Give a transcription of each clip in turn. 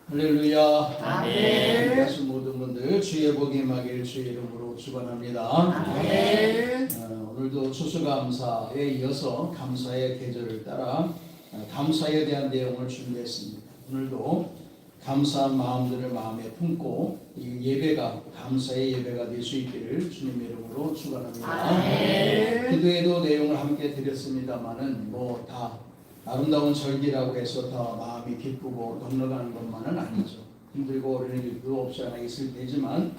할렐루야. 아멘. 하신 모든 분들 주의 복이 임하길 주의 이름으로 축원합니다. 아멘. 오늘도 추수감사에 이어서 감사의 계절을 따라 감사에 대한 내용을 준비했습니다. 오늘도 감사한 마음들을 마음에 품고 이 예배가 감사의 예배가 될 수 있기를 주님의 이름으로 축원합니다. 아멘. 기도에도 내용을 함께 드렸습니다만은 뭐 다 아름다운 절기라고 해서 더 마음이 기쁘고 넉넉한 것만은 아니죠. 힘들고 어려운 일도 없지 않아 있을 테지만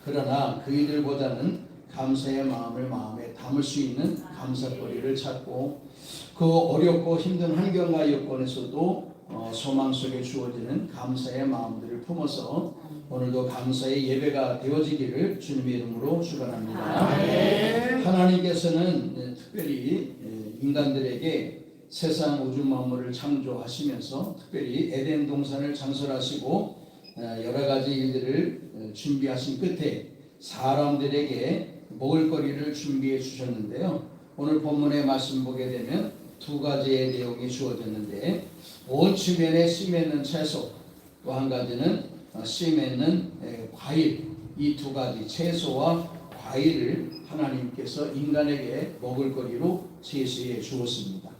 그러나 그 일들보다는 감사의 마음을 마음에 담을 수 있는 감사거리를 찾고 그 어렵고 힘든 환경과 여건에서도 소망 속에 주어지는 감사의 마음들을 품어서 오늘도 감사의 예배가 되어지기를 주님의 이름으로 축원합니다. 하나님께서는 특별히 인간들에게 세상 우주 만물을 창조하시면서 특별히 에덴 동산을 창설하시고 여러 가지 일들을 준비하신 끝에 사람들에게 먹을거리를 준비해 주셨는데요. 오늘 본문의 말씀 보게 되면 두 가지의 내용이 주어졌는데 온 주변에 씨 맺는 채소, 또 한 가지는 씨 맺는 과일, 이 두 가지 채소와 과일을 하나님께서 인간에게 먹을거리로 제시해 주었습니다.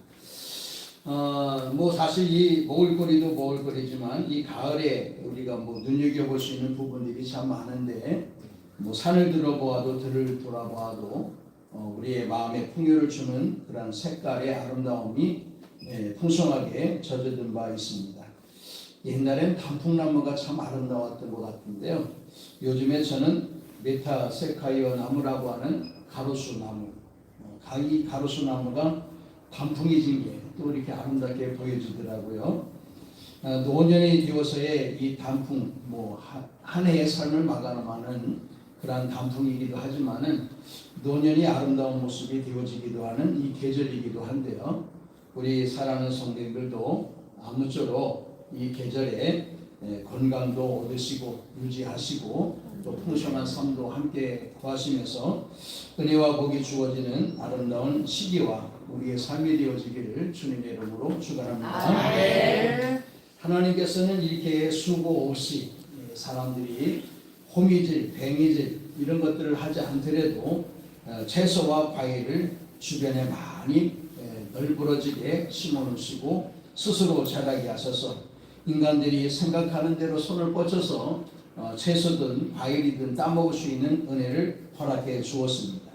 뭐 사실 이 먹을거리도 먹을거리지만 이 가을에 우리가 뭐 눈여겨볼 수 있는 부분들이 참 많은데 뭐 산을 들어보아도 들을 돌아보아도 우리의 마음에 풍요를 주는 그런 색깔의 아름다움이 풍성하게 젖어든 바 있습니다. 옛날엔 단풍나무가 참 아름다웠던 것 같은데요. 요즘에 저는 메타세카이어 나무라고 하는 가로수 나무, 이 가로수 나무가 단풍이 진 게 또 이렇게 아름답게 보여지더라고요. 노년이 되어서의 이 단풍, 뭐 한 해의 삶을 마감하는 그런 단풍이기도 하지만은 노년이 아름다운 모습이 되어지기도 하는 이 계절이기도 한데요. 우리 사랑하는 성도님들도 아무쪼록 이 계절에 건강도 얻으시고 유지하시고 또 풍성한 삶도 함께 구하시면서 은혜와 복이 주어지는 아름다운 시기와 우리의 삶이 되어지기를 주님의 이름으로 축원합니다. 하나님께서는 이렇게 수고 없이 사람들이 호미질, 뱅이질 이런 것들을 하지 않더라도 채소와 과일을 주변에 많이 널브러지게 심어놓으시고 스스로 자라게 하셔서 인간들이 생각하는 대로 손을 뻗쳐서 채소든 과일이든 따먹을 수 있는 은혜를 허락해 주었습니다.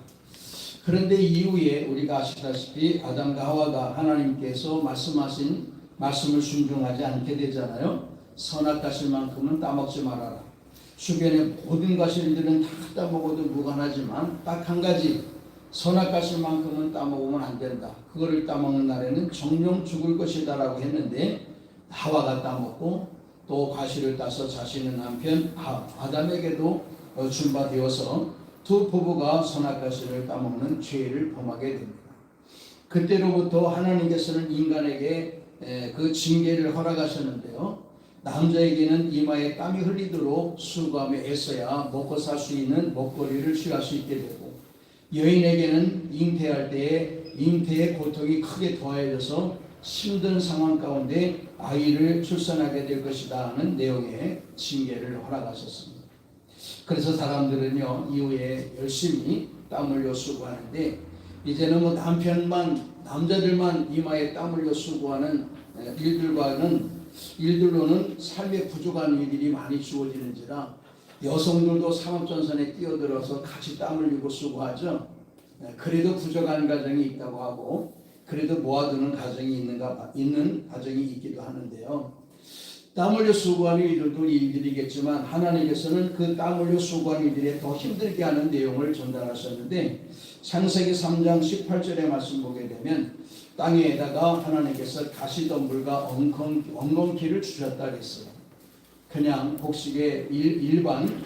그런데 이후에 우리가 아시다시피 아담과 하와가 하나님께서 말씀하신 말씀을 순종하지 않게 되잖아요. 선악과실 만큼은 따먹지 말아라. 주변의 모든 과실들은 다 따먹어도 무관하지만 딱 한 가지 선악과실 만큼은 따먹으면 안 된다. 그거를 따먹는 날에는 정령 죽을 것이다 라고 했는데 하와가 따먹고 또 과실을 따서 자신의 남편 아담에게도 준 바 되어서 두 부부가 선악과실을 따먹는 죄를 범하게 됩니다. 그때로부터 하나님께서는 인간에게 그 징계를 허락하셨는데요. 남자에게는 이마에 땀이 흘리도록 수고하며 애써야 먹고 살 수 있는 먹거리를 취할 수 있게 되고 여인에게는 잉태할 때에 잉태의 고통이 크게 더해져서 힘든 상황 가운데 아이를 출산하게 될 것이다 하는 내용의 징계를 허락하셨습니다. 그래서 사람들은요 이후에 열심히 땀 흘려 수고하는데 이제는 뭐 남자들만 이마에 땀 흘려 수고하는 일들로는 삶에 부족한 일들이 많이 주어지는지라 여성들도 산업전선에 뛰어들어서 같이 땀 흘리고 수고하죠. 그래도 부족한 가정이 있다고 하고 그래도 모아두는 가정이 있는 가정이 있기도 하는데요. 땀 흘려 수고하는 이들도 일들이겠지만 하나님께서는 그 땀 흘려 수고하는 이들에 더 힘들게 하는 내용을 전달하셨는데 창세기 3장 18절의 말씀 보게 되면 땅에다가 하나님께서 가시덤불과 엉겅퀴를 주셨다 그랬어요. 그냥 곡식의 일반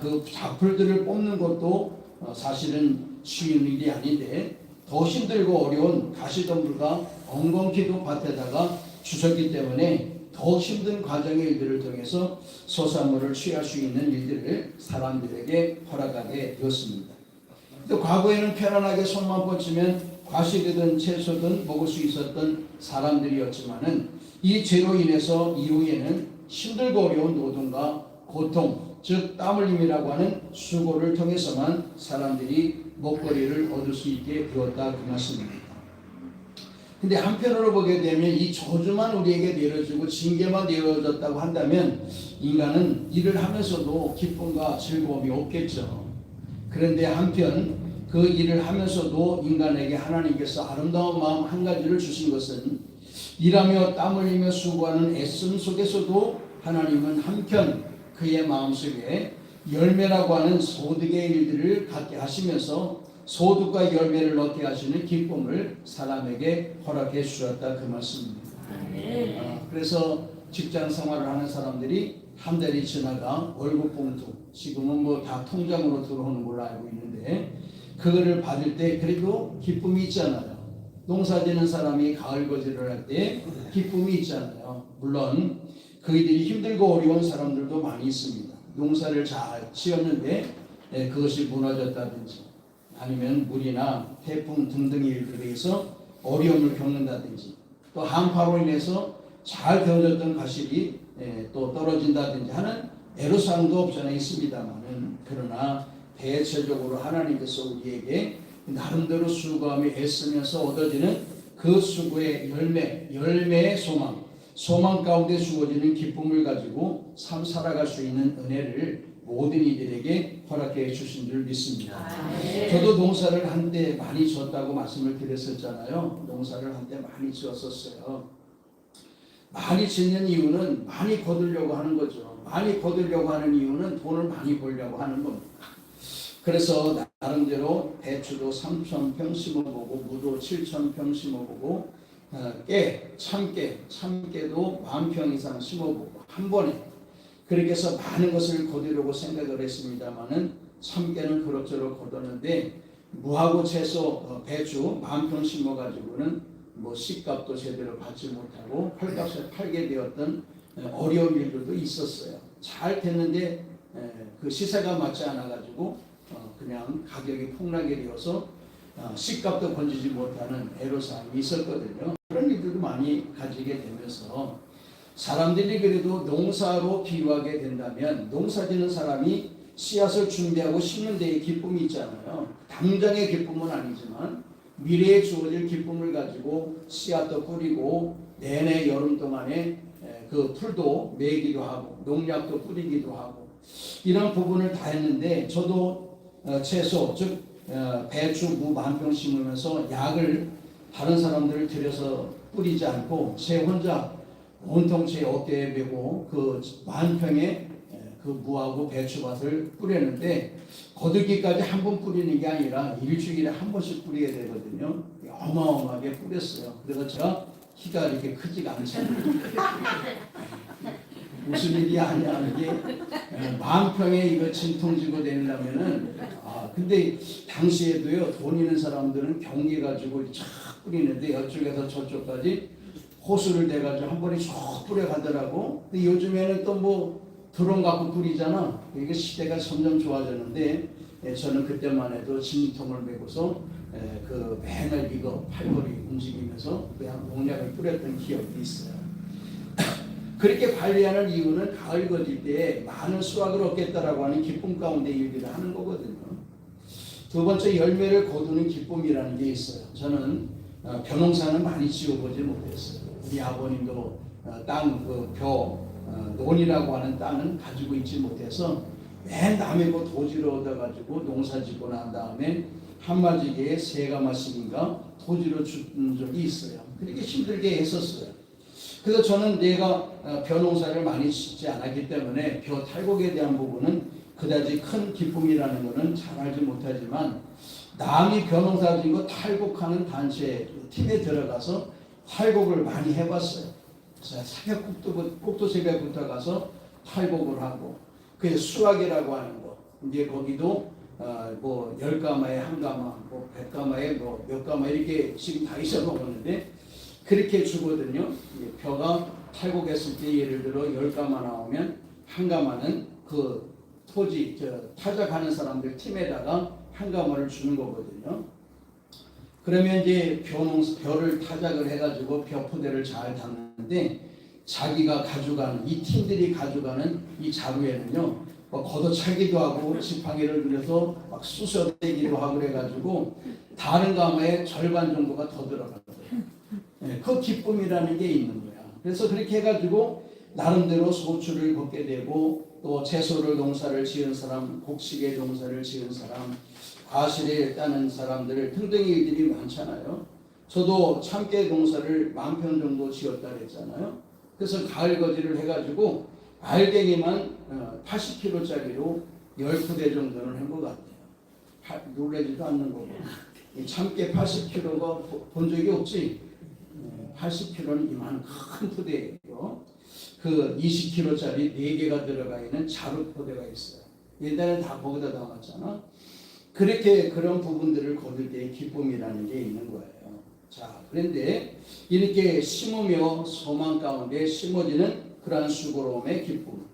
그 작물들을 뽑는 것도 사실은 쉬운 일이 아닌데 더 힘들고 어려운 가시덤불과 엉겅퀴도 밭에다가 주셨기 때문에 더 힘든 과정의 일들을 통해서 소산물을 취할 수 있는 일들을 사람들에게 허락하게 되었습니다. 또 과거에는 편안하게 손만 뻗치면 과실이든 채소든 먹을 수 있었던 사람들이었지만은 이 죄로 인해서 이후에는 힘들고 어려운 노동과 고통, 즉 땀 흘림이라고 하는 수고를 통해서만 사람들이 먹거리를 얻을 수 있게 되었다 그 말씀입니다. 근데 한편으로 보게 되면 이 저주만 우리에게 내려지고 징계만 내려졌다고 한다면 인간은 일을 하면서도 기쁨과 즐거움이 없겠죠. 그런데 한편 그 일을 하면서도 인간에게 하나님께서 아름다운 마음 한 가지를 주신 것은 일하며 땀 흘리며 수고하는 애씀 속에서도 하나님은 한편 그의 마음속에 열매라고 하는 소득의 일들을 갖게 하시면서 소득과 열매를 얻게 하시는 기쁨을 사람에게 허락해 주셨다 그 말씀입니다. 그래서 직장 생활을 하는 사람들이 한 달이 지나가 월급 봉투, 지금은 뭐 다 통장으로 들어오는 걸로 알고 있는데 그거를 받을 때 그래도 기쁨이 있잖아요. 농사 짓는 사람이 가을 거지를 할 때 기쁨이 있잖아요. 물론 그들이 힘들고 어려운 사람들도 많이 있습니다. 농사를 잘 지었는데 그것이 무너졌다든지 아니면 물이나 태풍 등등의 일들에 의해서 어려움을 겪는다든지 또 한파로 인해서 잘 되어졌던 가실이 또 떨어진다든지 하는 애로사항도 없잖아 있습니다만은 그러나 대체적으로 하나님께서 우리에게 나름대로 수고하며 애쓰면서 얻어지는 그 수고의 열매의 소망 가운데 주어지는 기쁨을 가지고 삶 살아갈 수 있는 은혜를 모든 이들에게 허락해 주신 줄 믿습니다. 저도 농사를 한때 많이 지었다고 말씀을 드렸었잖아요. 농사를 한때 많이 지었었어요. 많이 짓는 이유는 많이 거두려고 하는 거죠. 많이 거두려고 하는 이유는 돈을 많이 벌려고 하는 겁니다. 그래서 나름대로 배추도 3,000평 심어보고 무도 7,000평 심어보고 참깨도 10,000평 이상 심어보고 한 번에 그렇게 해서 많은 것을 거두려고 생각을 했습니다마는 참깨는 그럭저럭 거뒀는데 무하고 채소 배추 10,000평 심어가지고는 뭐 씨값도 제대로 받지 못하고 헐값에 팔게 되었던 어려운 일들도 있었어요. 잘 됐는데 그 시세가 맞지 않아가지고 그냥 가격이 폭락이 되어서 씨값도 건지지 못하는 애로사항이 있었거든요. 그런 일들도 많이 가지게 되면서 사람들이 그래도 농사로 비유하게 된다면 농사 짓는 사람이 씨앗을 준비하고 심는 데에 기쁨이 있잖아요. 당장의 기쁨은 아니지만 미래에 주어질 기쁨을 가지고 씨앗도 뿌리고 내내 여름 동안에 그 풀도 매기도 하고 농약도 뿌리기도 하고 이런 부분을 다 했는데 저도 채소 즉 배추 무 10,000평 심으면서 약을 다른 사람들을 들여서 뿌리지 않고 제 혼자 온통 제 어깨에 메고 그 10,000평의 그 무하고 배추밭을 뿌렸는데 거들기까지 한 번 뿌리는 게 아니라 일주일에 한 번씩 뿌리게 되거든요. 어마어마하게 뿌렸어요. 그래서 제가 키가 이렇게 크지가 않잖아요. 무슨 일이 아니야 이게 10,000평에 이거 진통지고 되려면은 근데 당시에도요 돈 있는 사람들은 경기 가지고 쫙 뿌리는데 이쪽에서 저쪽까지 호수를 대가지고 한 번에 쭉 뿌려가더라고. 근데 요즘에는 또 뭐 드론 갖고 뿌리잖아. 이게 시대가 점점 좋아졌는데 저는 그때만 해도 진통을 메고서 그 맨날 이거 팔걸이 움직이면서 그냥 농약을 뿌렸던 기억이 있어요. 그렇게 관리하는 이유는 가을 거질 때 많은 수확을 얻겠다라고 하는 기쁨 가운데 일들을 하는 거거든요. 두 번째 열매를 거두는 기쁨이라는 게 있어요. 저는 벼농사는 많이 지어보지 못했어요. 우리 아버님도 땅 논이라고 하는 땅은 가지고 있지 못해서 맨 남의 거 토지를 얻어가지고 농사 짓고 난 다음에 한마디에 3가마씩인가 토지로 준 적이 있어요. 그렇게 힘들게 했었어요. 그래서 저는 내가 벼농사를 많이 짓지 않았기 때문에 벼 탈곡에 대한 부분은 그다지 큰 기쁨이라는 것은 잘 알지 못하지만 남이 벼농사 짓는 거 탈곡하는 단체 팀에 들어가서 탈곡을 많이 해봤어요. 꼭두 새벽부터 가서 탈곡을 하고 그 수확이라고 하는 거 이제 거기도 뭐 10가마에 1가마 뭐 100가마에 뭐 몇 가마 이렇게 지금 다 있어 먹었는데 그렇게 주거든요. 벼가 탈곡했을 때 예를 들어 10가마 나오면 1가마는 그 토지 타작하는 사람들 팀에다가 1가마를 주는 거거든요. 그러면 이제 벼를 타작을 해가지고 벼 포대를 잘 담는데 자기가 가져가는 이 팀들이 가져가는 이 자루에는요 뭐 걷어차기도 하고 지팡이를 들여서 막 쑤셔대기도 하고 그래가지고 다른 가마의 절반 정도가 더 들어가거든요. 네, 그 기쁨이라는 게 있는 거야. 그래서 그렇게 해가지고 나름대로 소출을 걷게 되고 또 채소를 농사를 지은 사람, 곡식의 농사를 지은 사람, 과실에 따는 사람들 등등의 일들이 많잖아요. 저도 참깨 농사를 10,000평 정도 지었다 그랬잖아요. 그래서 가을 거지를 해가지고 알갱이만 80kg짜리로 10포대 정도는 한 것 같아요. 놀라지도 않는 거고. 이 참깨 80kg가 본 적이 없지. 80kg는 이만 큰 포대예요. 그 20kg짜리 4개가 들어가 있는 자루 포대가 있어요. 옛날에 다 거기다 담았잖아. 그렇게 그런 부분들을 거둘 때의 기쁨이라는 게 있는 거예요. 자, 그런데 이렇게 심으며 소망 가운데 심어지는 그러한 수고로움의 기쁨,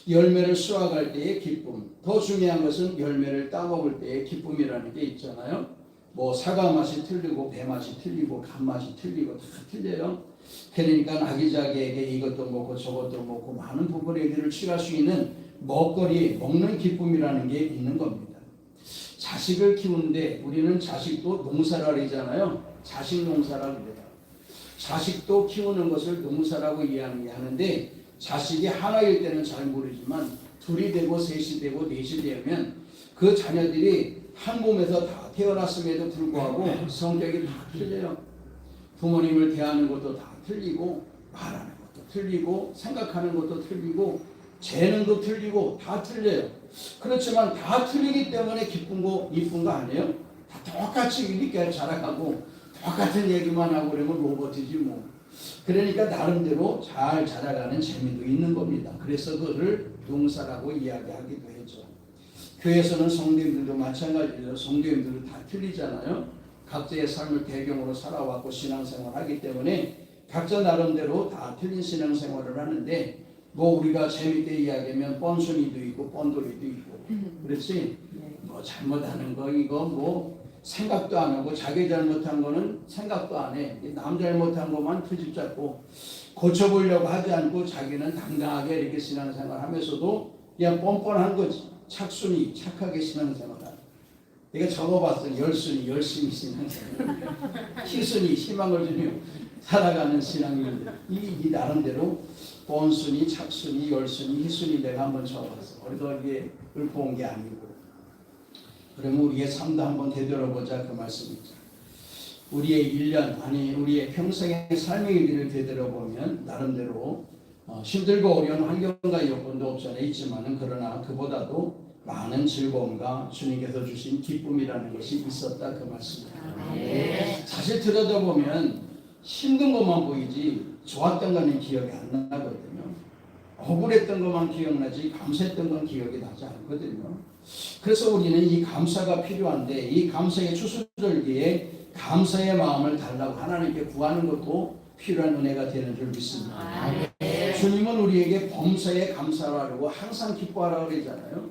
열매를 수확할 때의 기쁨, 더 중요한 것은 열매를 따먹을 때의 기쁨이라는 게 있잖아요. 뭐 사과 맛이 틀리고 배 맛이 틀리고 간 맛이 틀리고 다 틀려요. 그러니까 아기자기에게 이것도 먹고 저것도 먹고 많은 부분의 길을 취할 수 있는 먹거리, 먹는 기쁨이라는 게 있는 겁니다. 자식을 키우는데 우리는 자식도 농사라 그러잖아요. 자식 농사라 그래요. 자식도 키우는 것을 농사라고 이야기하는데 자식이 하나일 때는 잘 모르지만 둘이 되고 셋이 되고 넷이 되면 그 자녀들이 한 몸에서 다 태어났음에도 불구하고 성격이 다 틀려요. 부모님을 대하는 것도 다 틀리고 말하는 것도 틀리고 생각하는 것도 틀리고 재능도 틀리고 다 틀려요. 그렇지만 다 틀리기 때문에 기쁜 거 이쁜 거 아니에요? 다 똑같이 이렇게 자라가고 똑같은 얘기만 하고 그러면 로봇이지 뭐. 그러니까 나름대로 잘 자라가는 재미도 있는 겁니다. 그래서 그를 농사라고 이야기하기도 했죠. 교회에서는 성도님들도 마찬가지로 성도님들도 다 틀리잖아요. 각자의 삶을 배경으로 살아왔고 신앙생활하기 때문에 각자 나름대로 다 틀린 신앙생활을 하는데 뭐 우리가 재밌게 이야기하면 뻔순이도 있고 뻔돌이도 있고 그렇지? 뭐 잘못하는 거 이거 뭐 생각도 안 하고 자기 잘못한 거는 생각도 안 해. 남 잘못한 것만 트집 잡고 고쳐보려고 하지 않고 자기는 당당하게 이렇게 신앙생활 하면서도 그냥 뻔뻔한 거지. 착순이 착하게 신앙생활하는. 내가 적어봤어. 열순이 열심히 신앙생활. 희순이 희망을 주며 살아가는 신앙인들. 이 나름대로 뻔순이, 착순이, 열순이, 희순이 내가 한번 적어봤어. 그래도 이게 읊어온 게 아니고. 그러면 우리의 삶도 한번 되돌아보자 그 말씀이죠. 우리의 1년 아니 우리의 평생의 삶의 일을 되돌아보면 나름대로 힘들고 어려운 환경과 여건도 없잖아 있지만은 그러나 그보다도 많은 즐거움과 주님께서 주신 기쁨이라는 것이 있었다 그 말씀입니다. 사실 들여다보면 힘든 것만 보이지 좋았던 거는 기억이 안 나거든요. 억울했던 것만 기억나지 감사했던 건 기억이 나지 않거든요. 그래서 우리는 이 감사가 필요한데 이 감사의 추수절기에 감사의 마음을 달라고 하나님께 구하는 것도 필요한 은혜가 되는 줄 믿습니다. 주님은 우리에게 범사에 감사하라고 항상 기뻐하라고 그러잖아요.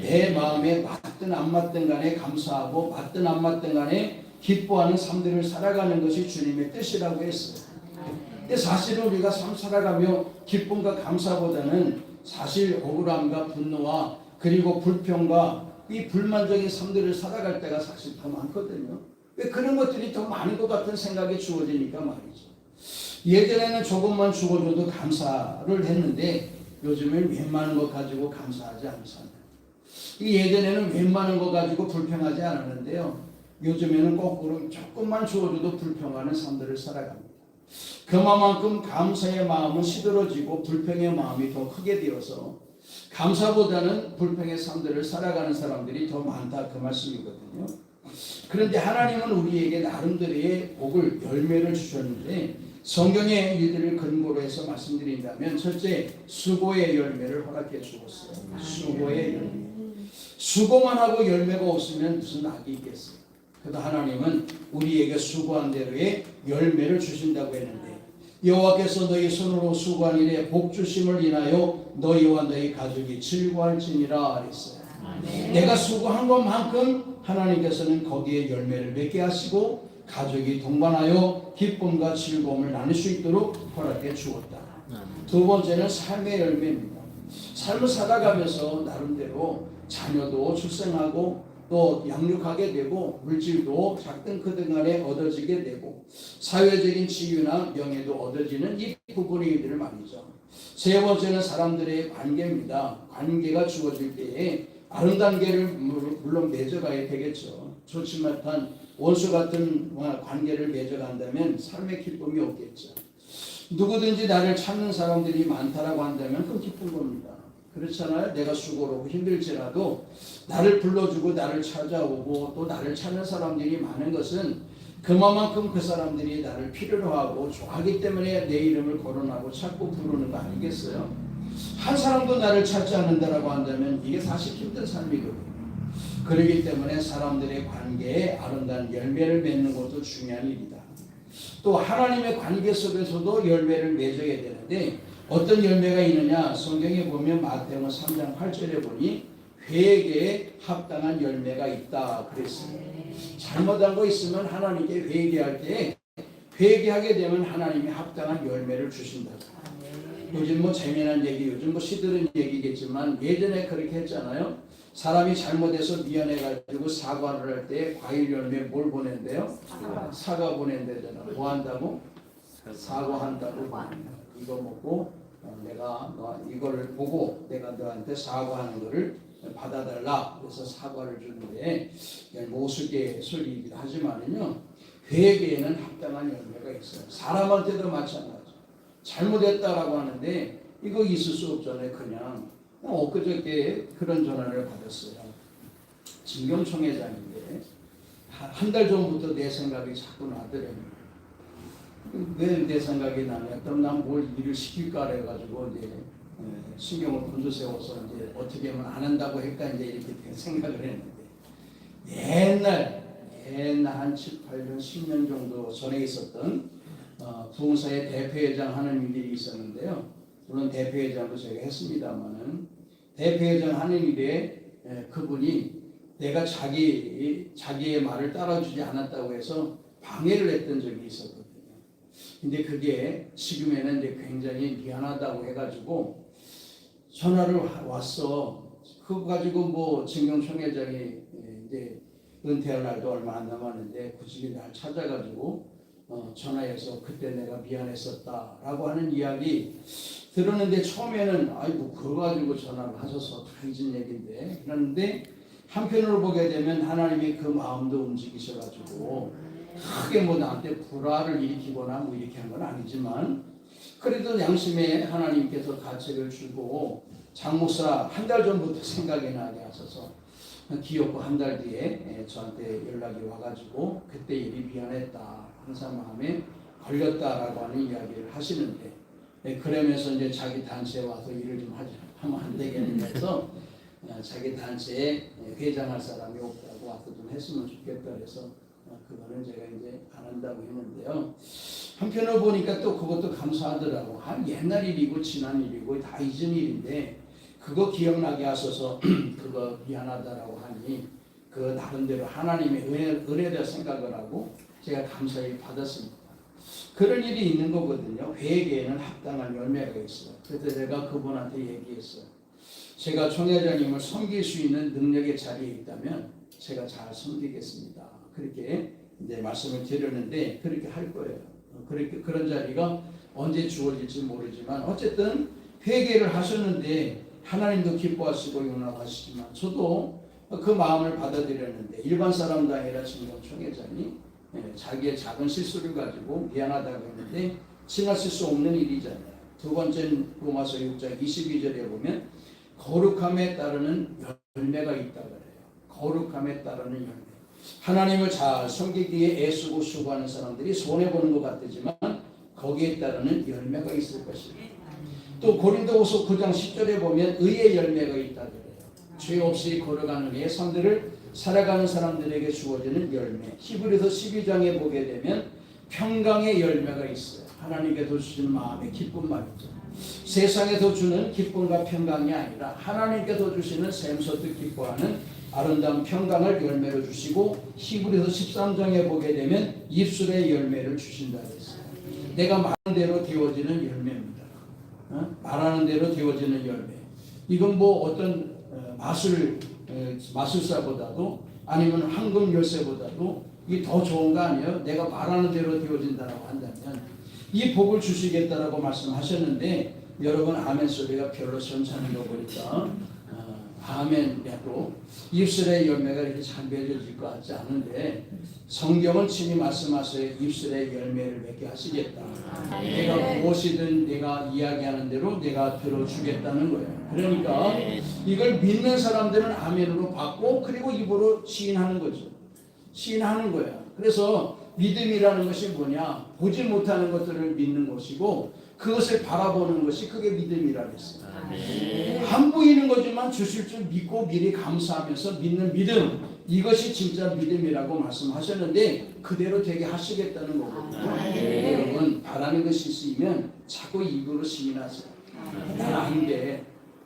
내 마음에 맞든 안 맞든 간에 감사하고 맞든 안 맞든 간에 기뻐하는 삶들을 살아가는 것이 주님의 뜻이라고 했어요. 근데 사실은 우리가 삶 살아가며 기쁨과 감사보다는 사실 억울함과 분노와 그리고 불평과 이 불만적인 삶들을 살아갈 때가 사실 더 많거든요. 왜 그런 것들이 더 많은 것 같은 생각이 주어지니까 말이죠. 예전에는 조금만 주어줘도 감사를 했는데 요즘엔 웬만한 것 가지고 감사하지 않잖아요. 예전에는 웬만한 것 가지고 불평하지 않았는데요. 요즘에는 거꾸로 조금만 주어줘도 불평하는 삶들을 살아갑니다. 그만큼 감사의 마음은 시들어지고 불평의 마음이 더 크게 되어서 감사보다는 불평의 삶들을 살아가는 사람들이 더 많다 그 말씀이거든요. 그런데 하나님은 우리에게 나름대로의 복을 열매를 주셨는데 성경의 일들을 근거로 해서 말씀드린다면 첫째 수고의 열매를 허락해 주었어요. 수고의 열매. 수고만 하고 열매가 없으면 무슨 낙이 있겠어요. 그래도 하나님은 우리에게 수고한 대로의 열매를 주신다고 했는데 여호와께서 너희 손으로 수고한 일에 복 주심을 인하여 너희와 너희 가족이 즐거워할지니라 그랬어요. 내가 수고한 것만큼 하나님께서는 거기에 열매를 맺게 하시고 가족이 동반하여 기쁨과 즐거움을 나눌 수 있도록 허락해 주었다. 두 번째는 삶의 열매입니다. 삶을 살아가면서 나름대로 자녀도 출생하고 또 양육하게 되고 물질도 작든 크든 간에 얻어지게 되고 사회적인 지위나 명예도 얻어지는 이 부분이들 말이죠. 세 번째는 사람들의 관계입니다. 관계가 주어질 때에 아름다운 관계를 물론 맺어가야 되겠죠. 좋지 못한 원수 같은 관계를 맺어간다면 삶의 기쁨이 없겠죠. 누구든지 나를 찾는 사람들이 많다라고 한다면 그건 기쁜 겁니다. 그렇잖아요. 내가 수고로 힘들지라도 나를 불러주고 나를 찾아오고 또 나를 찾는 사람들이 많은 것은 그만큼 그 사람들이 나를 필요로 하고 좋아하기 때문에 내 이름을 거론하고 찾고 부르는 거 아니겠어요? 한 사람도 나를 찾지 않는다라고 한다면 이게 사실 힘든 삶이거든요. 그렇기 때문에 사람들의 관계에 아름다운 열매를 맺는 것도 중요한 일이다. 또 하나님의 관계 속에서도 열매를 맺어야 되는데 어떤 열매가 있느냐? 성경에 보면 마태복음 3장 8절에 보니 회개에 합당한 열매가 있다 그랬어요. 잘못한 거 있으면 하나님께 회개할 때 회개하게 되면 하나님이 합당한 열매를 주신다. 요즘 뭐 재미난 얘기, 요즘 뭐 시들은 얘기겠지만 예전에 그렇게 했잖아요. 사람이 잘못해서 미안해가지고 사과를 할 때 과일 열매 뭘 보낸대요? 사과 보낸대잖아. 뭐 한다고? 사과한다고. 이거 먹고 내가 이걸 보고 내가 너한테 사과하는 거를 받아달라. 그래서 사과를 주는데 모수계술이기도 하지만은요 회개에는 합당한 열매가 있어요. 사람한테도 마찬가지. 잘못했다라고 하는데 이거 있을 수 없잖아요. 그냥 엊그저께 그런 전화를 받았어요. 진경총회장인데 한 달 전부터 내 생각이 자꾸 나더라고요. 왜 내 생각이 나냐? 그럼 난 뭘 일을 시킬까 해가지고 이제 신경을 곤두세워서 이제 어떻게 하면 안 한다고 할까 이제 이렇게 생각을 했는데 옛날 한 7, 8년, 10년 정도 전에 있었던 부흥사의 대표회장 하는 일이 있었는데요. 물론 대표회장도 제가 했습니다만은 대표회장 하는 일에 그분이 내가 자기의 말을 따라주지 않았다고 해서 방해를 했던 적이 있었거든요. 근데 그게 지금에는 이제 굉장히 미안하다고 해가지고 전화를 왔어. 그거 가지고 뭐 진경총회장이 이제 은퇴할 날도 얼마 안 남았는데 굳이 날 찾아가지고 전화해서 그때 내가 미안했었다라고 하는 이야기 들었는데 처음에는 아이고 그거 가지고 전화를 하셔서 다 잊은 얘기인데 그런데 한편으로 보게 되면 하나님이 그 마음도 움직이셔가지고 크게 뭐 나한테 불화를 일으키거나 뭐 이렇게 한 건 아니지만 그래도 양심에 하나님께서 가책을 주고 장목사 한 달 전부터 생각이 나게 하셔서 기어코 한 달 뒤에 저한테 연락이 와가지고 그때 일이 미안했다 항상 마음에 걸렸다라고 하는 이야기를 하시는데 그러면서 이제 자기 단체에 와서 일을 좀 하면 안 되겠느냐서 자기 단체에 회장할 사람이 없다고 와서 좀 했으면 좋겠다 그래서 그거는 제가 이제 안 한다고 했는데요. 한편으로 보니까 또 그것도 감사하더라고. 옛날 일이고 지난 일이고 다 잊은 일인데 그거 기억나게 하셔서 그거 미안하다라고 하니 그 나름대로 하나님의 은혜다 생각을 하고 제가 감사히 받았습니다. 그런 일이 있는 거거든요. 회개에는 합당한 열매가 있어요. 그래서 제가 그분한테 얘기했어요. 제가 총회장님을 섬길 수 있는 능력의 자리에 있다면 제가 잘 섬기겠습니다. 그렇게 이제 말씀을 드렸는데 그렇게 할 거예요. 그렇게 그런 자리가 언제 주어질지 모르지만 어쨌든 회개를 하셨는데 하나님도 기뻐하시고 용납하시지만 저도 그 마음을 받아들였는데 일반 사람도 아니라 진경 총회장이 자기의 작은 실수를 가지고 미안하다고 했는데 지나칠 수 없는 일이잖아요. 두 번째 로마서 6장 22절에 보면 거룩함에 따르는 열매가 있다 그래요. 거룩함에 따르는 열매. 하나님을 잘 섬기기에 애쓰고 수고하는 사람들이 손해보는 것 같지만 거기에 따르는 열매가 있을 것입니다. 또 고린도후서 9장 10절에 보면 의의 열매가 있다 그래요. 죄 없이 걸어가는 의 삶들을 살아가는 사람들에게 주어지는 열매. 히브리서 12장에 보게 되면 평강의 열매가 있어요. 하나님께서 주시는 마음의 기쁨 말이죠. 세상에서 주는 기쁨과 평강이 아니라 하나님께서 주시는 샘솟듯 기뻐하는 아름다운 평강을 열매로 주시고 히브리서 13장에 보게 되면 입술의 열매를 주신다 그랬어요. 내가 말한 대로 되어지는 열매입니다. 말하는 대로 되어지는 열매. 이건 뭐 어떤 마술사보다도 아니면 황금 열쇠보다도 이게 더 좋은 거 아니에요? 내가 말하는 대로 되어진다라고 한다면 이 복을 주시겠다라고 말씀하셨는데 여러분 아멘 소리가 별로 시원찮은 거 보니까 아멘이라도 입술의 열매가 이렇게 잘 맺어질 것 같지 않은데 성경은 친히 말씀하세요. 입술의 열매를 맺게 하시겠다. 내가 무엇이든 내가 이야기하는 대로 내가 들어주겠다는 거예요. 그러니까 이걸 믿는 사람들은 아멘으로 받고 그리고 입으로 시인하는 거죠. 시인하는 거야. 그래서 믿음이라는 것이 뭐냐? 보지 못하는 것들을 믿는 것이고 그것을 바라보는 것이 그게 믿음이라고 했어요. 안 보이는 거지만 주실 줄 믿고 미리 감사하면서 믿는 믿음, 이것이 진짜 믿음이라고 말씀하셨는데 그대로 되게 하시겠다는 거거든요. 여러분 바라는 것이 있으면 자꾸 입으로 시인하세요. 난 안 돼.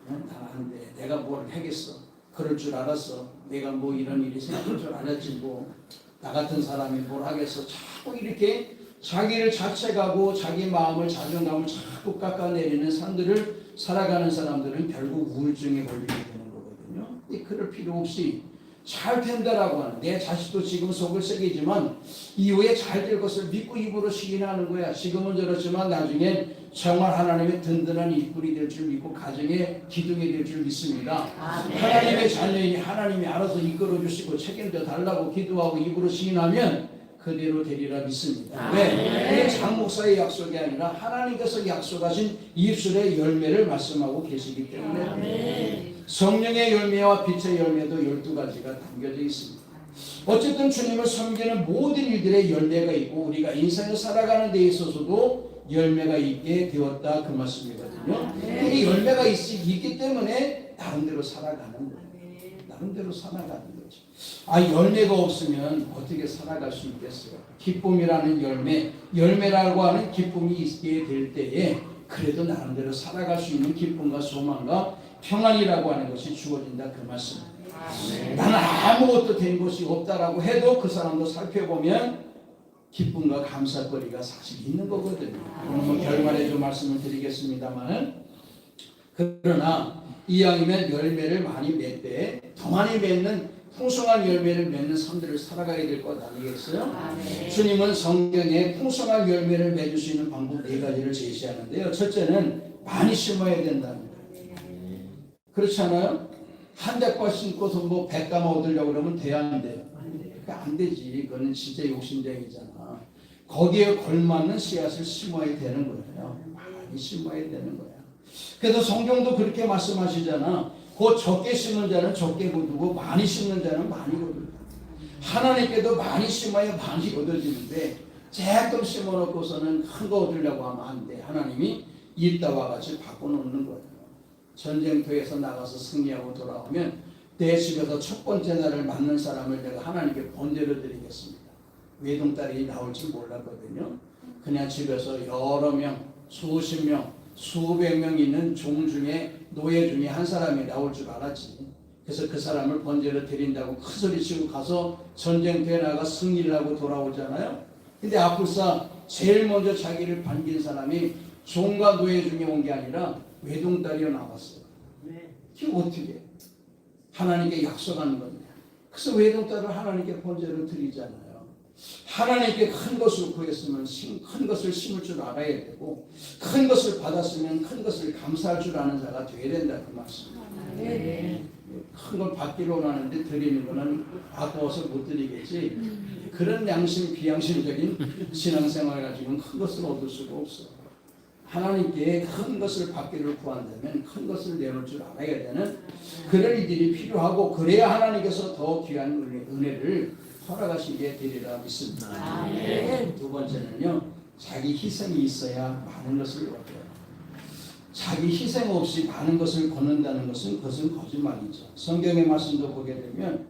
난 안 돼. 내가 뭘 하겠어. 그럴 줄 알았어. 내가 뭐 이런 일이 생길 줄 알았지 뭐. 나 같은 사람이 뭘 하겠어. 자꾸 이렇게 자기를 자책하고 자기 마음을 자존감을 자꾸 깎아내리는 삶들을 살아가는 사람들은 결국 우울증에 걸리게 되는 거거든요. 그럴 필요 없이 잘 된다라고 하는 내 자식도 지금 속을 썩이지만 이후에 잘 될 것을 믿고 입으로 시인하는 거야. 지금은 저렇지만 나중엔 정말 하나님의 든든한 이불이 될 줄 믿고 가정의 기둥이 될 줄 믿습니다. 하나님의 자녀이니 하나님이 알아서 이끌어 주시고 책임져 달라고 기도하고 입으로 시인하면 그대로 되리라 믿습니다. 왜? 그게 장 목사의 약속이 아니라 하나님께서 약속하신 입술의 열매를 말씀하고 계시기 때문에 성령의 열매와 빛의 열매도 12가지가 담겨져 있습니다. 어쨌든 주님을 섬기는 모든 일들의 열매가 있고 우리가 인생을 살아가는 데 있어서도 열매가 있게 되었다 그 말씀이거든요. 이 열매가 있기 때문에 나름대로 살아가는 거예요. 나름대로 살아가는 거죠. 열매가 없으면 어떻게 살아갈 수 있겠어요? 기쁨이라는 열매라고 하는 기쁨이 있게 될 때에 그래도 나름대로 살아갈 수 있는 기쁨과 소망과 평안이라고 하는 것이 주어진다 그 말씀입니다. 나는 아무것도 된 것이 없다라고 해도 그 사람도 살펴보면 기쁨과 감사거리가 사실 있는 거거든요. 오늘 결말에 좀 말씀을 드리겠습니다만 그러나 이왕이면 열매를 많이 맺되 더 많이 맺는 풍성한 열매를 맺는 삶들을 살아가야 될 것 아니겠어요? 주님은 성경에 풍성한 열매를 맺을 수 있는 방법 4가지를 제시하는데요. 첫째는 많이 심어야 된다는 거예요. 그렇지 않아요? 한 대과 심고서 뭐 100가마 얻으려고 그러면 돼야 안 돼요? 안 되지. 그거는 진짜 욕심쟁이잖아. 거기에 걸맞는 씨앗을 심어야 되는 거예요. 많이 심어야 되는 거야. 그래서 성경도 그렇게 말씀하시잖아. 곧 적게 심는 자는 적게 거두고 많이 심는 자는 많이 거둔다. 하나님께도 많이 심어야 많이 얻어지는데 조금 심어놓고서는 큰 거 얻으려고 하면 안 돼. 하나님이 이따와 같이 바꿔놓는 거예요. 전쟁터에서 나가서 승리하고 돌아오면 내 집에서 첫 번째 날을 맞는 사람을 내가 하나님께 번제로 드리겠습니다. 외동딸이 나올지 몰랐거든요. 그냥 집에서 여러 명, 수십 명, 수백 명 있는 종 중에 노예 중에 한 사람이 나올 줄 알았지. 그래서 그 사람을 번제로 드린다고 큰 소리치고 가서 전쟁터에 나가 승리를 하고 돌아오잖아요. 근데 아플싸 제일 먼저 자기를 반긴 사람이 종과 노예 중에 온 게 아니라 외동딸이어 나왔어요. 이게 어떻게 하나님께 약속하는 겁니다. 그래서 외동딸을 하나님께 번제로 드리잖아요. 하나님께 큰 것을 구했으면 큰 것을 심을 줄 알아야 되고 큰 것을 받았으면 큰 것을 감사할 줄 아는 자가 되어야 된다 그 말씀입니다. 큰 걸 받기로 하는데 드리는 거는 아까워서 못 드리겠지. 그런 양심 비양심적인 신앙생활 가지고는 큰 것을 얻을 수가 없어. 하나님께 큰 것을 받기를 구한다면 큰 것을 내놓을 줄 알아야 되는 그런 일들이 필요하고 그래야 하나님께서 더 귀한 은혜를 허락하시게 되리라 믿습니다. 두 번째는요, 자기 희생이 있어야 많은 것을 얻어요. 자기 희생 없이 많은 것을 거둔다는 것은 그것은 거짓말이죠. 성경의 말씀도 보게 되면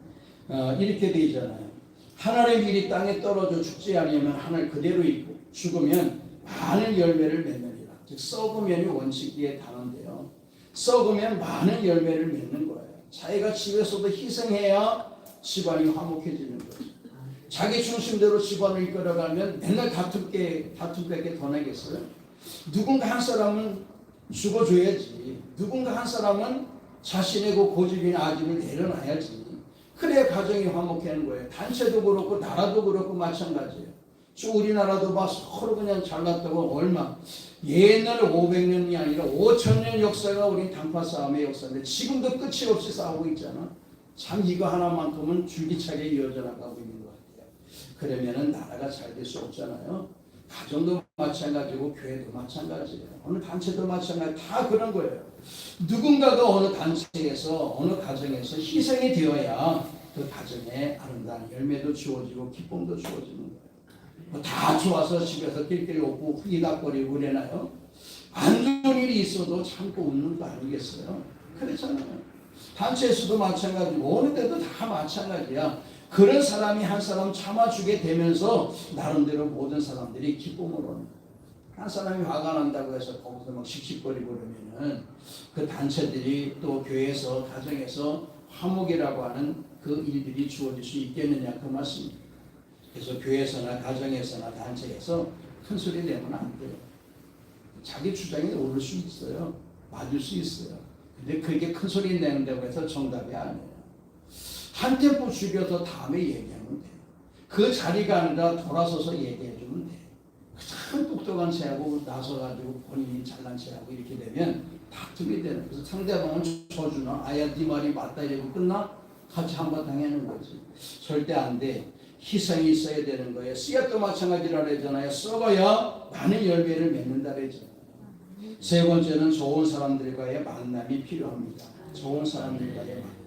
이렇게 되어 있잖아요. 하늘의 밀이 땅에 떨어져 죽지 않으면 하늘 그대로 있고 죽으면 많은 열매를 맺느니라. 즉 썩으면이 원칙기에 다른데요. 썩으면 많은 열매를 맺는 거예요. 자기가 집에서도 희생해야 집안이 화목해지는 거죠. 자기 중심대로 집안을 이끌어가면 맨날 다툼밖에 더 나겠어요. 누군가 한 사람은 죽어줘야지. 누군가 한 사람은 자신의 그 고집이나 아집을 내려놔야지. 그래야 가정이 화목하는 거예요. 단체도 그렇고 나라도 그렇고 마찬가지예요. 우리나라도 막 서로 그냥 잘났다고 얼마 옛날에 500년이 아니라 5000년 역사가 우리 단파 싸움의 역사인데 지금도 끝이 없이 싸우고 있잖아. 참 이거 하나만큼은 줄기차게 이어져 나가고 있는 것 같아요. 그러면은 나라가 잘 될 수 없잖아요. 가정도 마찬가지고 교회도 마찬가지예요. 어느 단체도 마찬가지. 다 그런 거예요. 누군가가 어느 단체에서 어느 가정에서 희생이 되어야 그 가정에 아름다운 열매도 주어지고 기쁨도 주어지는 거예요. 다 좋아서 집에서 낄낄 웃고 후기닥거리고 그러나요? 안 좋은 일이 있어도 참고 웃는 거 아니겠어요? 그렇잖아요. 단체에서도 마찬가지고 어느 때도 다 마찬가지야. 그런 사람이 한 사람 참아주게 되면서 나름대로 모든 사람들이 기쁨을 얻는 거예요. 한 사람이 화가 난다고 해서 거기서 막 씩씩거리고 그러면은 그 단체들이 또 교회에서 가정에서 화목이라고 하는 그 일들이 주어질 수 있겠느냐 그 말씀입니다. 그래서 교회에서나 가정에서나 단체에서 큰 소리 내면 안 돼요. 자기 주장이 오를 수 있어요. 맞을 수 있어요. 근데 그게 큰 소리 내는다고 해서 정답이 아니에요. 한 템포 죽여서 다음에 얘기하면 돼요. 그 자리가 아니라 돌아서서 얘기해주면 돼요. 참 똑똑한 체하고 나서가지고 본인이 잘난 체하고 이렇게 되면 다투게 되는. 그래서 상대방은 쳐주나 아야 네 말이 맞다 이러고 끝나? 같이 한번 당하는 거지. 절대 안 돼. 희생이 있어야 되는 거예요. 씨앗도 마찬가지라 그러잖아요. 썩어야 많은 열매를 맺는다 그러잖아요. 세 번째는 좋은 사람들과의 만남이 필요합니다. 좋은 사람들과의 만남.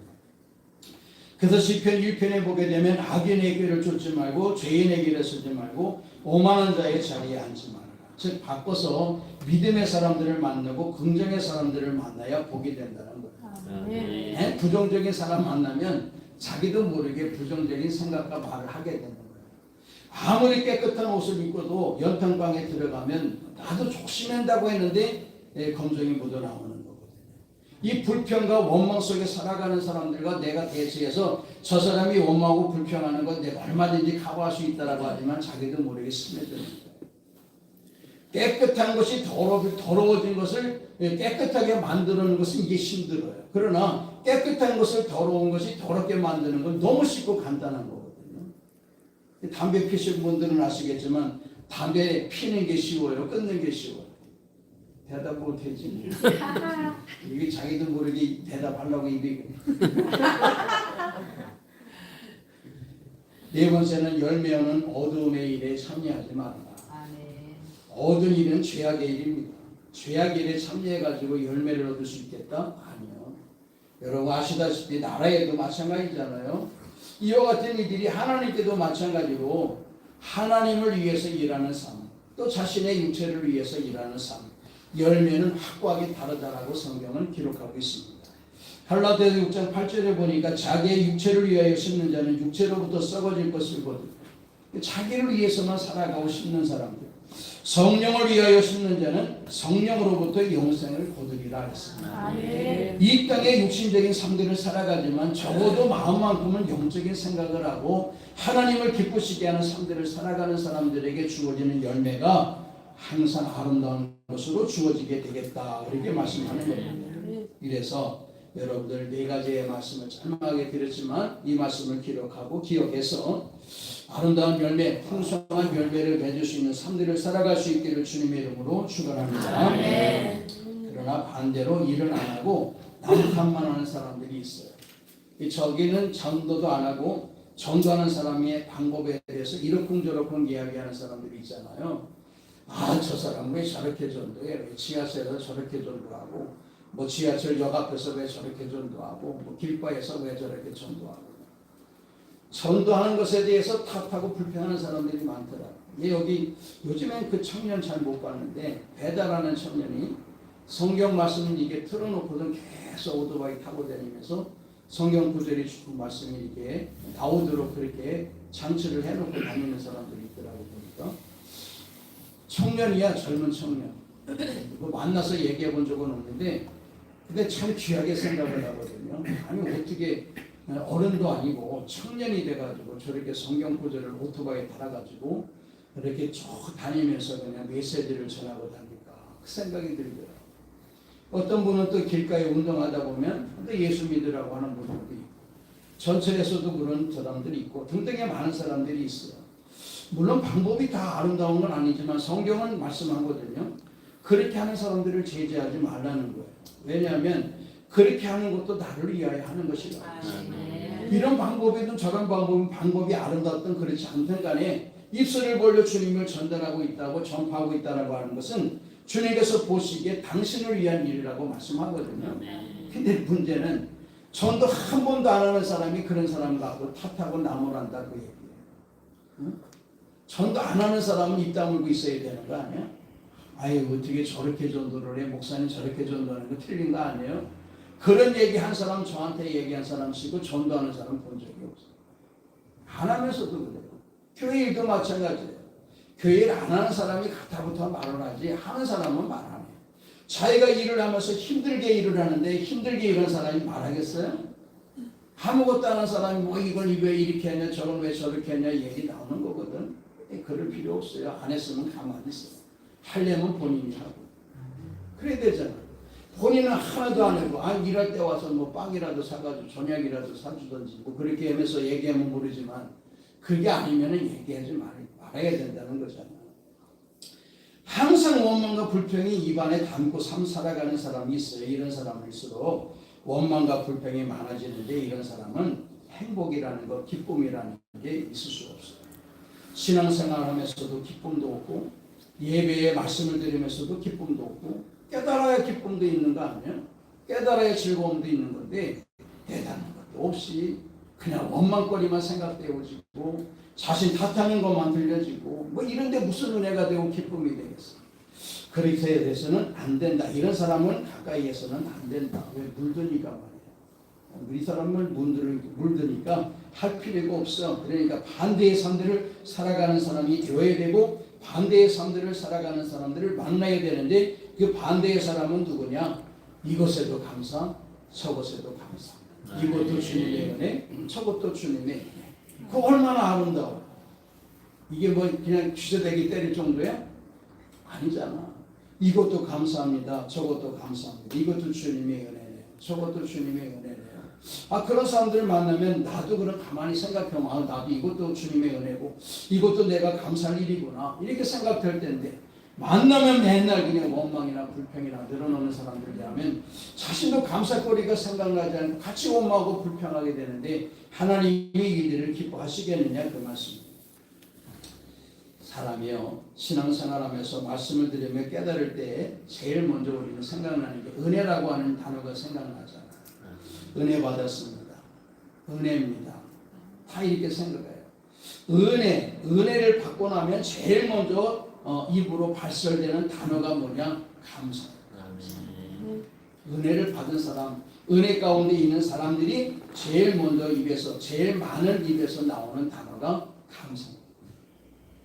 그래서 시편 1편에 보게 되면 악인의 길을 쫓지 말고 죄인의 길에 서지 말고 오만한 자의 자리에 앉지 말아라. 즉 바꿔서 믿음의 사람들을 만나고 긍정의 사람들을 만나야 복이 된다는 거예요. 네? 부정적인 사람 만나면 자기도 모르게 부정적인 생각과 말을 하게 되는 거예요. 아무리 깨끗한 옷을 입고도 연탄방에 들어가면 나도 조심한다고 했는데 검정이 묻어나오는 거거든요. 이 불평과 원망 속에 살아가는 사람들과 내가 대처해서 저 사람이 원망하고 불평하는 건 내가 얼마든지 커버할 수 있다라고 하지만 자기도 모르게 스며드는 거예요. 깨끗한 것이 더러워진 것을 깨끗하게 만드는 것은 이게 힘들어요. 그러나 깨끗한 것을 더러운 것이 더럽게 만드는 건 너무 쉽고 간단한 거거든요. 담배 피시는 분들은 아시겠지만 담배 피는 게 쉬워요? 끊는 게 쉬워요? 대답 못하지. 이게 자기도 모르게 대답하려고 입이. 네 번째는 열매 없는 어두움의 일에 참여하지 말아라. 어두운 일은 죄악의 일입니다. 죄악의 일에 참여해가지고 열매를 얻을 수 있겠다? 아니요. 여러분 아시다시피 나라에도 마찬가지잖아요. 이와 같은 이들이 하나님께도 마찬가지로 하나님을 위해서 일하는 삶, 또 자신의 육체를 위해서 일하는 삶, 열매는 확고하게 다르다라고 성경은 기록하고 있습니다. 갈라디아서 6장 8절에 보니까 자기의 육체를 위하여 심는 자는 육체로부터 썩어질 것을 거두고 자기를 위해서만 살아가고 싶는 사람들, 성령을 위하여 심는 자는 성령으로부터 영생을 거두리라 했습니다. 이 땅의 육신적인 삶들을 살아가지만 적어도 마음만큼은 영적인 생각을 하고 하나님을 기쁘시게 하는 삶들을 살아가는 사람들에게 주어지는 열매가 항상 아름다운 것으로 주어지게 되겠다 이렇게 말씀하는 겁니다. 이래서 여러분들 네 가지의 말씀을 짤막하게 드렸지만 이 말씀을 기록하고 기억해서 아름다운 열매, 풍성한 열매를 맺을 수 있는 삶들을 살아갈 수 있기를 주님의 이름으로 축원합니다. 그러나 반대로 일을 안 하고 남탓만 하는 사람들이 있어요. 저기는 전도도 안 하고 전도하는 사람의 방법에 대해서 이러쿵저러쿵 이야기하는 사람들이 있잖아요. 아, 저 사람 왜 저렇게 전도해? 왜 지하철에서 저렇게 전도하고 뭐 지하철 역 앞에서 왜 저렇게 전도하고 뭐 길바에서 왜 저렇게 전도하고 전도하는 것에 대해서 탓하고 불평하는 사람들이 많더라고요. 여기 요즘엔 그 청년 잘 못 봤는데 배달하는 청년이 성경 말씀을 이게 틀어놓고는 계속 오토바이 타고 다니면서 성경 구절이 주는 말씀이 이렇게 나오도록 그렇게 장치를 해놓고 다니는 사람들이 있더라고요. 보니까 청년이야, 젊은 청년. 뭐 만나서 얘기해 본 적은 없는데 근데 참 귀하게 생각을 하거든요. 아니 어떻게 어른도 아니고 청년이 돼가지고 저렇게 성경 구절을 오토바이에 달아가지고 이렇게 쭉 다니면서 그냥 메시지를 전하고 다니까 그 생각이 들더라고요. 어떤 분은 또 길가에 운동하다 보면 또 예수 믿으라고 하는 분들도 있고, 전철에서도 그런 사람들이 있고 등등의 많은 사람들이 있어요. 물론 방법이 다 아름다운 건 아니지만 성경은 말씀하거든요. 그렇게 하는 사람들을 제재하지 말라는 거예요. 왜냐하면 그렇게 하는 것도 나를 위하여 하는 것이라. 이런 방법이든 저런 방법이 아름답든 그렇지 않든 간에 입술을 벌려 주님을 전달하고 있다고 전파하고 있다고 하는 것은 주님께서 보시기에 당신을 위한 일이라고 말씀하거든요. 근데 문제는 전도 한 번도 안 하는 사람이 그런 사람 갖고 탓하고 나무란다 그 얘기예요. 응? 전도 안 하는 사람은 입 다물고 있어야 되는 거 아니야? 아유 어떻게 저렇게 전도를 해? 목사님 저렇게 전도하는 거 틀린 거 아니에요? 그런 얘기 한 사람 저한테 얘기한 사람 치고 전도하는 사람 본 적이 없어요. 안 하면서도 그래요. 교회 일도 마찬가지예요. 교회 일 안 하는 사람이 가타부터 말을 하지 하는 사람은 말 안 해요. 자기가 일을 하면서 힘들게 일을 하는데 힘들게 일하는 사람이 말하겠어요? 아무것도 안 하는 사람이 뭐 이걸 왜 이렇게 하냐 저걸 왜 저렇게 하냐 얘기 나오는 거거든. 그럴 필요 없어요. 안 했으면 가만히 있어요. 하려면 본인이 하고. 그래야 되잖아. 본인은 하나도 안 하고 일할 때 와서 뭐 빵이라도 사가지고 저녁이라도 사주던지 뭐 그렇게 하면서 얘기하면 모르지만 그게 아니면 얘기하지 말아야 된다는 거잖아. 항상 원망과 불평이 입안에 담고 살아가는 사람이 있어요. 이런 사람일수록 원망과 불평이 많아지는데 이런 사람은 행복이라는 것, 기쁨이라는 게 있을 수 없어요. 신앙생활하면서도 기쁨도 없고 예배에 말씀을 드리면서도 기쁨도 없고 깨달아야 기쁨도 있는 거 아니에요? 깨달아야 즐거움도 있는 건데 대단한 것도 없이 그냥 원망거리만 생각되어지고 자신 탓하는 것만 들려지고 뭐 이런데 무슨 은혜가 되고 기쁨이 되겠어. 그렇게 해서는 안 된다. 이런 사람은 가까이에서는 안 된다. 왜? 물드니까 말이에요. 우리 사람을 물드니까 할 필요가 없어. 그러니까 반대의 삶들을 살아가는 사람이 되어야 되고 반대의 삶들을 살아가는 사람들을 만나야 되는데 그 반대의 사람은 누구냐? 이것에도 감사, 저것에도 감사. 이것도 주님의 은혜, 저것도 주님의 은혜. 그 얼마나 아름다워. 이게 뭐 그냥 주저대기 때릴 정도야? 아니잖아. 이것도 감사합니다. 저것도 감사합니다. 이것도 주님의 은혜네요. 저것도 주님의 은혜네요. 그런 사람들을 만나면 나도 그럼 가만히 생각하면 나도 이것도 주님의 은혜고 이것도 내가 감사할 일이구나 이렇게 생각될 텐데 만나면 맨날 그냥 원망이나 불평이나 늘어놓는 사람들이라면 자신도 감사거리가 생각나지 않고 같이 원망하고 불평하게 되는데 하나님이 이들을 기뻐하시겠느냐 그 말씀입니다. 사람이요 신앙생활하면서 말씀을 들으며 깨달을 때 제일 먼저 우리는 생각나는 게 은혜라고 하는 단어가 생각나잖아요. 은혜 받았습니다. 은혜입니다. 다 이렇게 생각해요. 은혜를 받고 나면 제일 먼저 입으로 발설되는 단어가 뭐냐? 감사. 은혜를 받은 사람, 은혜 가운데 있는 사람들이 제일 먼저 입에서, 제일 많은 입에서 나오는 단어가 감사입니다.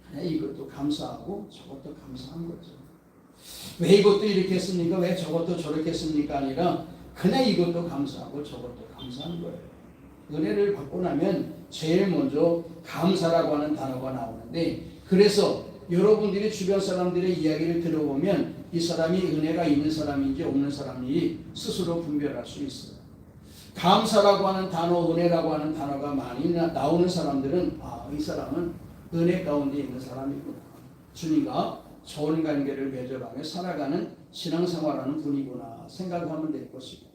그냥 이것도 감사하고 저것도 감사한 거죠. 왜 이것도 이렇게 했습니까? 왜 저것도 저렇게 했습니까? 아니라 그냥 이것도 감사하고 저것도 감사한 거예요. 은혜를 받고 나면 제일 먼저 감사라고 하는 단어가 나오는데 그래서 여러분들이 주변 사람들의 이야기를 들어보면 이 사람이 은혜가 있는 사람인지 없는 사람인지 스스로 분별할 수 있어요. 감사라고 하는 단어, 은혜라고 하는 단어가 많이 나오는 사람들은 이 사람은 은혜 가운데 있는 사람이구나. 주님과 좋은 관계를 맺어가며 살아가는 신앙생활하는 분이구나 생각하면 될 것이고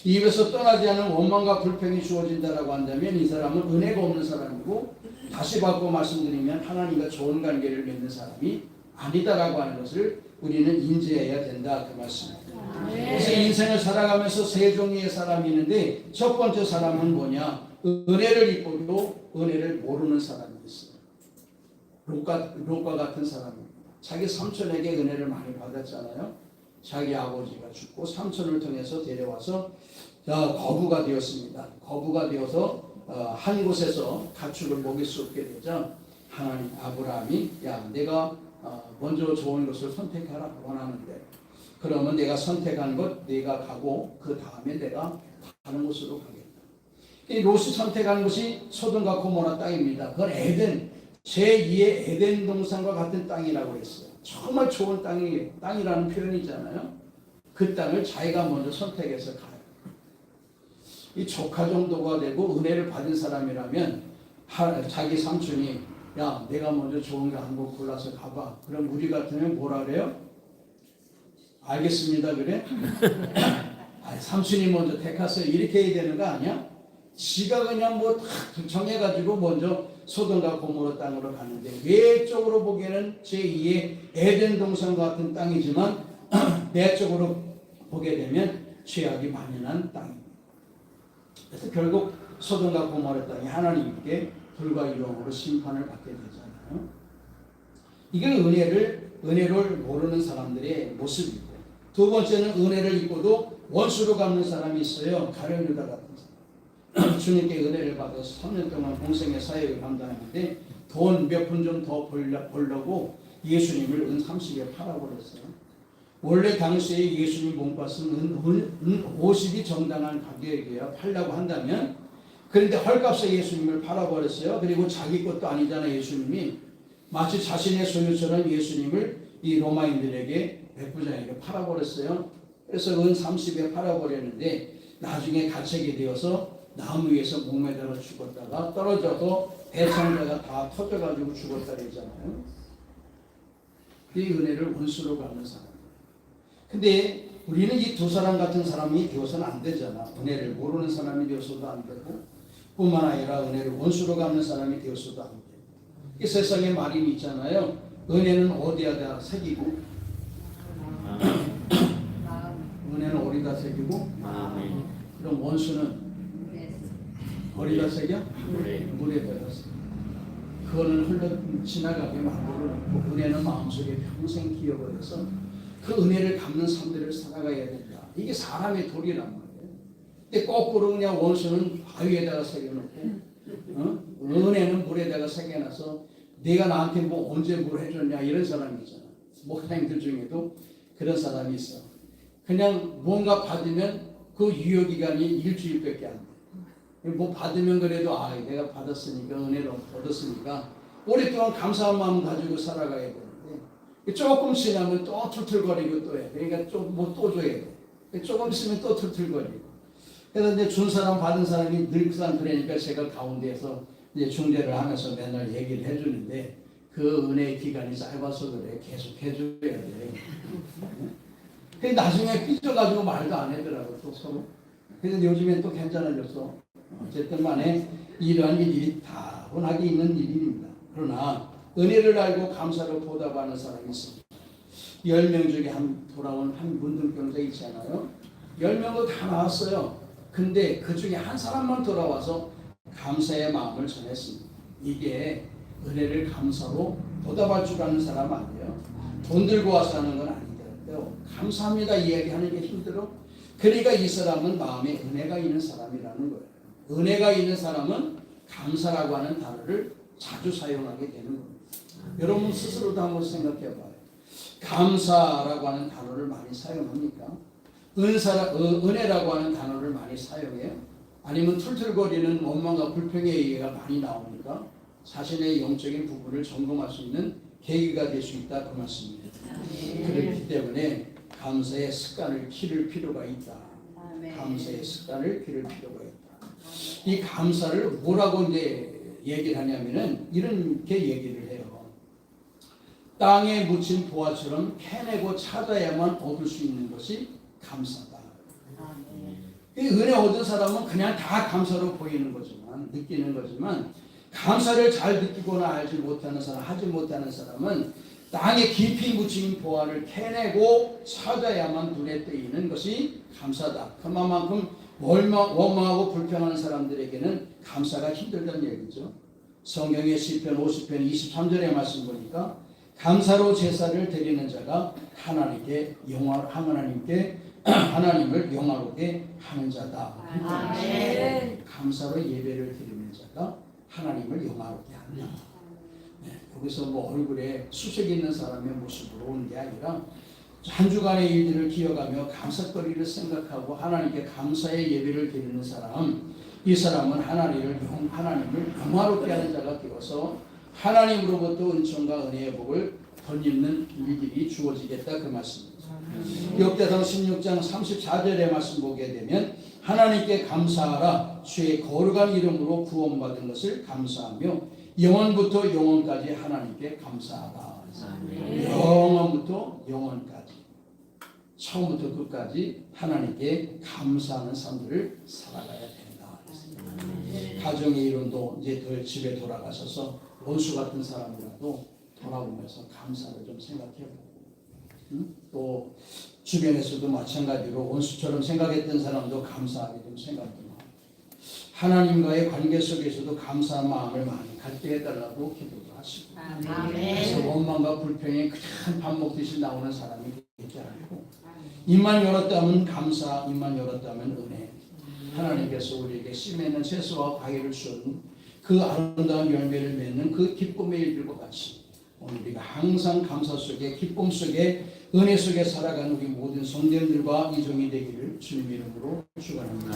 입에서 떠나지 않은 원망과 불평이 주어진다라고 한다면 이 사람은 은혜가 없는 사람이고 다시 바꿔 말씀드리면 하나님과 좋은 관계를 맺는 사람이 아니다라고 하는 것을 우리는 인지해야 된다 그 말씀입니다. 그래서 인생을 살아가면서 세 종류의 사람이 있는데 첫 번째 사람은 뭐냐? 은혜를 입고도 은혜를 모르는 사람이 있어요. 롯과 같은 사람입니다. 자기 삼촌에게 은혜를 많이 받았잖아요. 자기 아버지가 죽고 삼촌을 통해서 데려와서 거부가 되었습니다. 거부가 되어서 한 곳에서 가축을 먹일 수 없게 되자 하나님 아브라함이 내가 먼저 좋은 것을 선택하라 원하는데 그러면 내가 선택한 것 내가 가고 그 다음에 내가 다른 곳으로 가겠다. 이 롯이 선택한 곳이 소돔과 고모라 땅입니다. 그건 에덴 제2의 에덴 동산과 같은 땅이라고 했어요. 정말 좋은 땅이라는 표현이잖아요. 그 땅을 자기가 먼저 선택해서 가요. 이 조카 정도가 되고 은혜를 받은 사람이라면 자기 삼촌이 야 내가 먼저 좋은 거 한 곳 골라서 가봐. 그럼 우리 같으면 뭐라 그래요? 알겠습니다 그래? 삼촌이 먼저 택하세요 이렇게 해야 되는 거 아니야? 지가 그냥 뭐 다 정해가지고 먼저 소돔과 고모라 땅으로 가는데 외적으로 보기에는 제2의 에덴 동산 같은 땅이지만 내적으로 보게 되면 죄악이 만연한 땅입니다. 그래서 결국 소돔과 고모라 땅이 하나님께 불과 유령으로 심판을 받게 되잖아요. 이게 은혜를 모르는 사람들의 모습이고, 두 번째는 은혜를 입고도 원수로 갚는 사람이 있어요. 가룟 유다 같은 사람. 주님께 은혜를 받아서 3년 동안 공생의 사역을 감당했는데 돈 몇 푼 좀 더 벌려고 예수님을 은 30에 팔아버렸어요. 원래 당시에 예수님 몸값은 은 50이 정당한 가격이에요. 팔려고 한다면. 그런데 헐값에 예수님을 팔아버렸어요. 그리고 자기 것도 아니잖아요. 예수님이 마치 자신의 소유처럼 예수님을 이 로마인들에게 백부장에게 팔아버렸어요. 그래서 은 30에 팔아버렸는데 나중에 가책이 되어서 나무 위에서 목매달아 죽었다가 떨어져서 대창자가 다 터져가지고 죽었다 그러잖아요. 이 은혜를 원수로 갚는 사람. 근데 우리는 이 두 사람 같은 사람이 되어서는 안 되잖아. 은혜를 모르는 사람이 되어서도 안 되고 뿐만 아니라 은혜를 원수로 갚는 사람이 되어서도 안 되고. 이 세상에 말이 있잖아요. 은혜는 어디에다 새기고 은혜는 어디다 새기고 그럼 원수는 어디다 새겨? 물에다가 새겨. 그거는 흘러 지나가게 만들어 놓고 은혜는 마음속에 평생 기억을 해서 그 은혜를 갚는 삶들을 살아가야 된다. 이게 사람의 도리란 말이에요. 근데 거꾸로 그냥 원수는 바위에다가 새겨놓고 은혜는 물에다가 새겨놔서 내가 나한테 뭐 언제 뭘 해줬냐 이런 사람이 있잖아. 목사님들 중에도 그런 사람이 있어. 그냥 뭔가 받으면 그 유효기간이 일주일밖에 안 돼. 뭐 받으면 그래도 내가 받았으니까 은혜를 얻었으니까 오랫동안 감사한 마음 가지고 살아가야 되는데 조금 지나면 또 툴툴거리고 또 해. 그러니까 또 줘야 돼. 조금 있으면 또 툴툴거리고. 그래서 이제 준 사람 받은 사람이 늘상 그러니까 제가 가운데에서 이제 중재를 하면서 맨날 얘기를 해주는데 그 은혜의 기간이 짧아서 그래. 계속 해줘야 돼. 근데 나중에 삐져가지고 말도 안 하더라고 또 서로. 그래서 요즘엔 또 괜찮아졌어. 어쨌든 간에 이러한 일이 다분하게 있는 일입니다. 그러나 은혜를 알고 감사로 보답하는 사람이 있습니다. 10명 중에 돌아온 한 문둥병자 있잖아요. 10명도 다 나왔어요. 근데 그 중에 한 사람만 돌아와서 감사의 마음을 전했습니다. 이게 은혜를 감사로 보답할 줄 아는 사람 아니에요. 돈 들고 와서 하는 건 아니더라고요. 감사합니다 이야기하는 게 힘들어. 그러니까 이 사람은 마음에 은혜가 있는 사람이라는 거예요. 은혜가 있는 사람은 감사라고 하는 단어를 자주 사용하게 되는 겁니다. 여러분 스스로도 한번 생각해 봐요. 감사라고 하는 단어를 많이 사용합니까? 은혜라고 하는 단어를 많이 사용해요? 아니면 툴툴거리는 원망과 불평의 얘기가 많이 나오니까 자신의 영적인 부분을 점검할 수 있는 계기가 될 수 있다 그 말씀입니다. 그렇기 때문에 감사의 습관을 기를 필요가 있다. 감사의 습관을 기를 필요가 있다. 이 감사를 뭐라고 이제 얘기를 하냐면은 이렇게 얘기를 해요. 땅에 묻힌 보화처럼 캐내고 찾아야만 얻을 수 있는 것이 감사다. 이 은혜 얻은 사람은 그냥 다 감사로 보이는 거지만 느끼는 거지만 감사를 잘 느끼거나 알지 못하는 사람, 하지 못하는 사람은 땅에 깊이 묻힌 보화를 캐내고 찾아야만 눈에 띄는 것이 감사다. 그만큼 원망하고 불평하는 사람들에게는 감사가 힘들다는 얘기죠. 성경의 시편 50편 23절의 말씀 보니까 감사로 제사를 드리는 자가 하나님을 영화롭게 하는 자다. 아멘. 감사로 예배를 드리는 자가 하나님을 영화롭게 한다. 여기서 뭐 얼굴에 수색 있는 사람의 모습으로 오는 게 아니라 한 주간의 일들을 기억하며 감사거리를 생각하고 하나님께 감사의 예배를 드리는 사람, 이 사람은 하나님을 영화롭게 하는 자가 되어서 하나님으로부터 은총과 은혜의 복을 덧입는 일들이 주어지겠다 그 말씀입니다. 역대상 16장 34절의 말씀 보게 되면 하나님께 감사하라 주의 거룩한 이름으로 구원받은 것을 감사하며 영원부터 영원까지 하나님께 감사하라. 영원부터 영원까지 처음부터 끝까지 하나님께 감사하는 삶들을 살아가야 된다. 가정의 이론도 이제 더 집에 돌아가셔서 원수 같은 사람이라도 돌아보면서 감사를 좀 생각해보고 또 주변에서도 마찬가지로 원수처럼 생각했던 사람도 감사하게 좀 생각도 하고 하나님과의 관계 속에서도 감사한 마음을 많이 갖게 해달라고 기도도 하시고 그래서 원망과 불평이 그냥 밥 먹듯이 나오는 사람이 되지 않고 입만 열었다면 감사, 입만 열었다면 은혜. 하나님께서 우리에게 씨 맺는 채소와 과일을 주는 그 아름다운 열매를 맺는 그 기쁨의 일들과 같이 오늘 우리가 항상 감사 속에 기쁨 속에 은혜 속에 살아가는 우리 모든 성도님들과 이종이 되기를 주님 이름으로